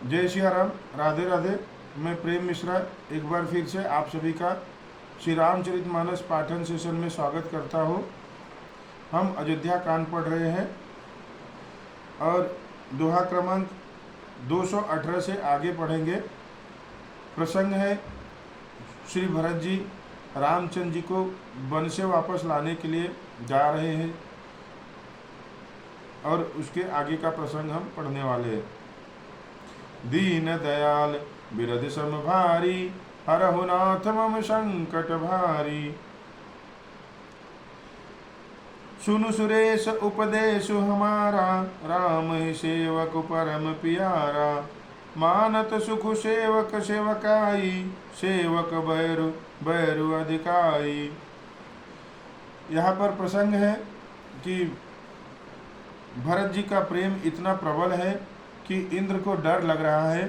जय श्री राम। राधे राधे। मैं प्रेम मिश्रा एक बार फिर से आप सभी का श्री रामचरितमानस पाठन सेशन में स्वागत करता हूँ। हम अयोध्या कांड पढ़ रहे हैं और दोहा क्रमांक 218 से आगे पढ़ेंगे। प्रसंग है श्री भरत जी रामचंद्र जी को वन से वापस लाने के लिए जा रहे हैं और उसके आगे का प्रसंग हम पढ़ने वाले हैं। दीन दयाल बिरद सम भारी, हरहु नाथ मम संकट भारी। सुनु सुरेश उपदेशु हमारा, राम ही सेवक परम प्यारा। मानत सुख सेवक सेवकाई, सेवक बैरु बैरु अधिकाई। यहाँ पर प्रसंग है कि भरत जी का प्रेम इतना प्रबल है कि इंद्र को डर लग रहा है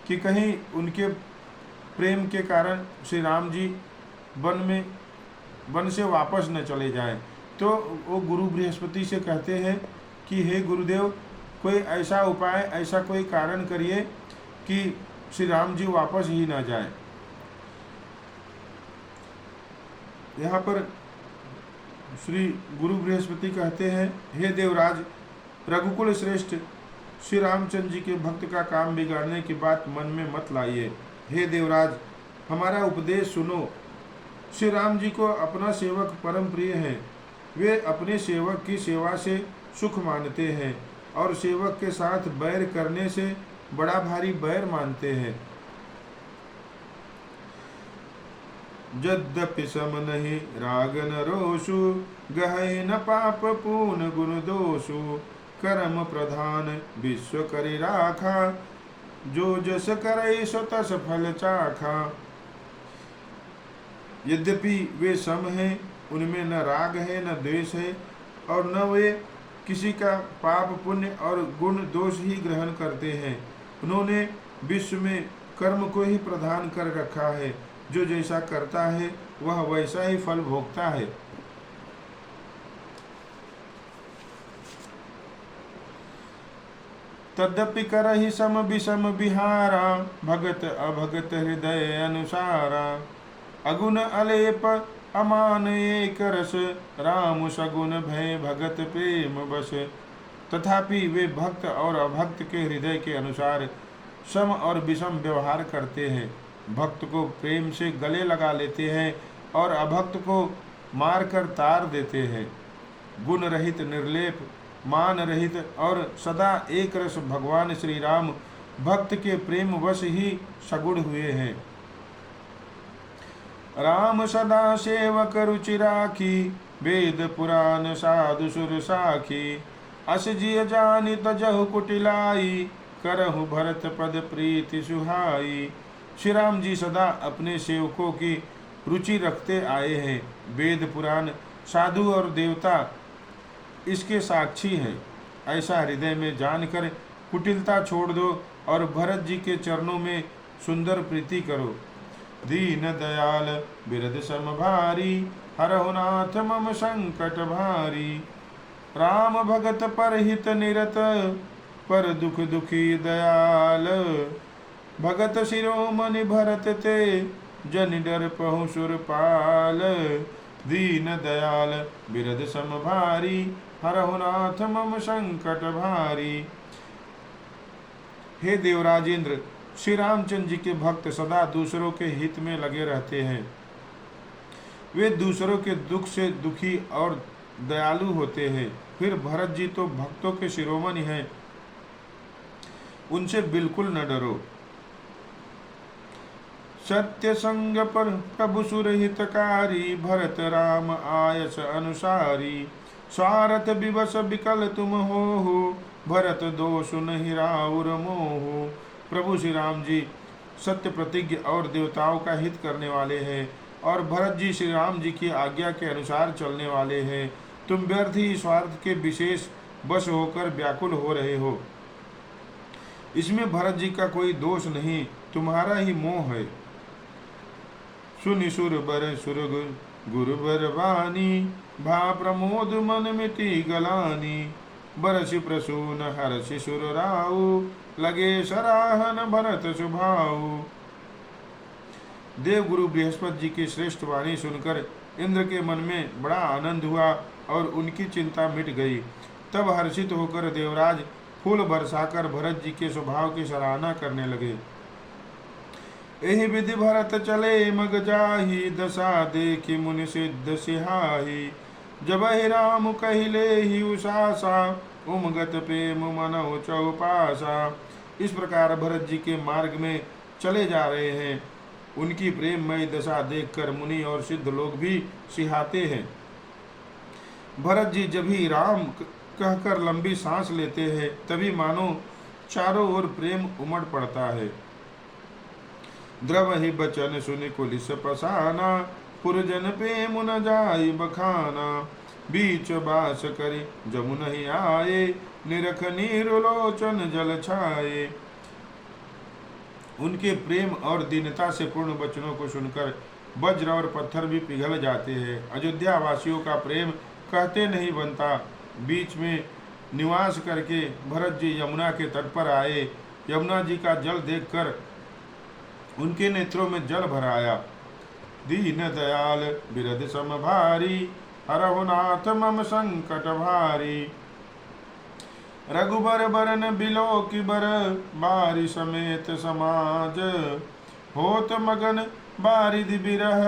कि कहीं उनके प्रेम के कारण श्री राम जी वन से वापस न चले जाएं। तो वो गुरु बृहस्पति से कहते हैं कि हे गुरुदेव, कोई ऐसा उपाय, ऐसा कोई कारण करिए कि श्री राम जी वापस ही ना जाए। यहाँ पर श्री गुरु बृहस्पति कहते हैं, हे देवराज, रघुकुल श्रेष्ठ श्री रामचंद्र जी के भक्त का काम बिगाड़ने की बात मन में मत लाइए। हे देवराज, हमारा उपदेश सुनो। श्री राम जी को अपना सेवक परम प्रिय है। वे अपने सेवक की सेवा से सुख मानते हैं और सेवक के साथ बैर करने से बड़ा भारी बैर मानते हैं। यद्यपि सम नहीं राग न रोषु, गहै न पाप पूर्ण गुण दोषु। कर्म प्रधान विश्व करि राखा, जो जस करे सो तस फल चाखा। यद्यपि वे सम हैं, उनमें न राग है न द्वेष है, और न वे किसी का पाप पुण्य और गुण दोष ही ग्रहण करते हैं। उन्होंने विश्व में कर्म को ही प्रधान कर रखा है। जो जैसा करता है वह वैसा ही फल भोगता है। तद्यपि करहि सम विषम विहारा, भगत अभगत हृदय अनुसारा। अगुण अलेप अमान एक रस, राम सगुण भय भगत प्रेम बस। तथापि वे भक्त और अभक्त के हृदय के अनुसार सम और विषम व्यवहार करते हैं। भक्त को प्रेम से गले लगा लेते हैं और अभक्त को मारकर तार देते हैं। गुण रहित, निर्लेप, मान रहित और सदा एक रस भगवान श्री राम भक्त के प्रेम वश ही सगुण हुए हैं। राम सदा सेवक रुचि राखी, वेद पुराण साधु सुर साखी। अस जिय जानि तजहु कुटिलाई, करहु भरत पद प्रीति सुहाई। श्री राम जी सदा अपने सेवकों की रुचि रखते आए हैं। वेद पुराण साधु और देवता इसके साक्षी है। ऐसा हृदय में जानकर कुटिलता छोड़ दो और भरत जी के चरणों में सुंदर प्रीति करो। दीन दयाल बिरद सम भारी, हरहु नाथ मम संकट भारी। राम भगत परहित निरत, पर दुख दुखी दयाल। भगत शिरोमणि भरत ते, जन डर पहु सुरपाल। दीन दयाल बिरद सम भारी, हरहु नाथ मम संकट भारी। हे देवराजेंद्र, श्री रामचंद्र जी के भक्त सदा दूसरों के हित में लगे रहते हैं। वे दूसरों के दुख से दुखी और दयालु होते हैं। फिर भरत जी तो भक्तों के शिरोमणि हैं, उनसे बिल्कुल न डरो। सत्य संग पर प्रभु सुरहितकारी, भरत राम आयस अनुसारी। स्वार्थ विवश विकल तुम हो, भरत दोष नहीं राउर मोहु। प्रभु श्री राम जी सत्य प्रतिज्ञ और देवताओं का हित करने वाले हैं और भरत जी श्री राम जी की आज्ञा के अनुसार चलने वाले हैं। तुम व्यर्थ ही स्वार्थ के विशेष वश होकर व्याकुल हो रहे हो। इसमें भरत जी का कोई दोष नहीं, तुम्हारा ही मोह है। सुनि सुर बर सुर गुरु बर वाणी, भा प्रमोद मन मिति गलानी। बरसि प्रसून हर्षि सुर राऊ, लगे सराहन भरत सुभाऊ। देवगुरु बृहस्पति जी की श्रेष्ठ वाणी सुनकर इंद्र के मन में बड़ा आनंद हुआ और उनकी चिंता मिट गई। तब हर्षित होकर देवराज फूल बरसाकर भरत जी के स्वभाव की सराहना करने लगे। एहि विधि भरत चले मग जाहि, दशा देखि मुनि सिद्ध सिहाही। जब ही राम कहिले ही उषासा, उमगत प्रेम मनौ चौपासा। इस प्रकार भरत जी के मार्ग में चले जा रहे हैं। उनकी प्रेममय दशा देखकर मुनि और सिद्ध लोग भी सिहाते हैं। भरत जी जब ही राम कहकर लंबी सांस लेते हैं, तभी मानो चारों ओर प्रेम उमड़ पड़ता है। द्रवहि बचन सुनि कुलिस पसाना, पुरजन प्रेम न जाय बखाना। बीच बास करि जमुन ही आए, निरख नीरलोचन जल छाए। उनके प्रेम और दीनता से पूर्ण वचनों को सुनकर वज्र और पत्थर भी पिघल जाते हैं। अयोध्या वासियों का प्रेम कहते नहीं बनता। बीच में निवास करके भरत जी यमुना के तट पर आए। यमुना जी का जल देखकर उनके नेत्रों में जल भर आया। दीन दयाल बिरध सम भारी, हरहु नाथ मम संकट भारी। रघुबर बरन बिलो की बर, बारी समेत समाज। होत मगन बारिधि बिरह,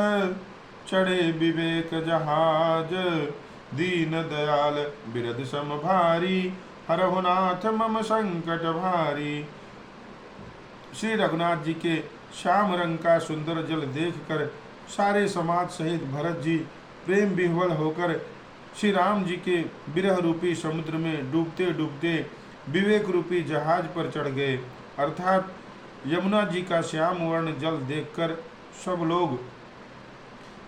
चढ़े विवेक जहाज। दीन दयाल बिरध सम भारी, हरहु नाथ मम संकट भारी। श्री रघुनाथ जी के श्याम रंग का सुंदर जल देखकर सारे समाज सहित भरत जी प्रेम विह्वल होकर श्री राम जी के विरह रूपी समुद्र में डूबते डूबते विवेक रूपी जहाज पर चढ़ गए। अर्थात यमुना जी का श्याम वर्ण जल देखकर सब लोग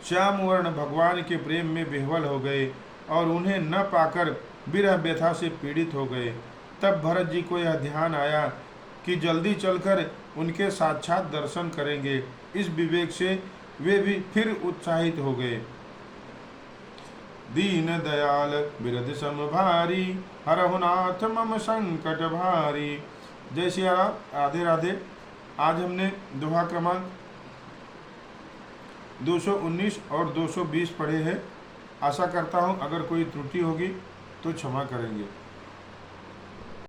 श्याम वर्ण भगवान के प्रेम में विह्वल हो गए और उन्हें न पाकर विरह व्यथा से पीड़ित हो गए। तब भरत जी को यह ध्यान आया कि जल्दी चलकर उनके साक्षात दर्शन करेंगे। इस विवेक से वे भी फिर उत्साहित हो गए। दीन दयाल बिरध सम भारी, हरहु नाथ मम संकट भारी। जय श्री राम, राधे राधे। आज हमने दोहा क्रमांक 219 और 220 पढ़े हैं। आशा करता हूँ अगर कोई त्रुटि होगी तो क्षमा करेंगे।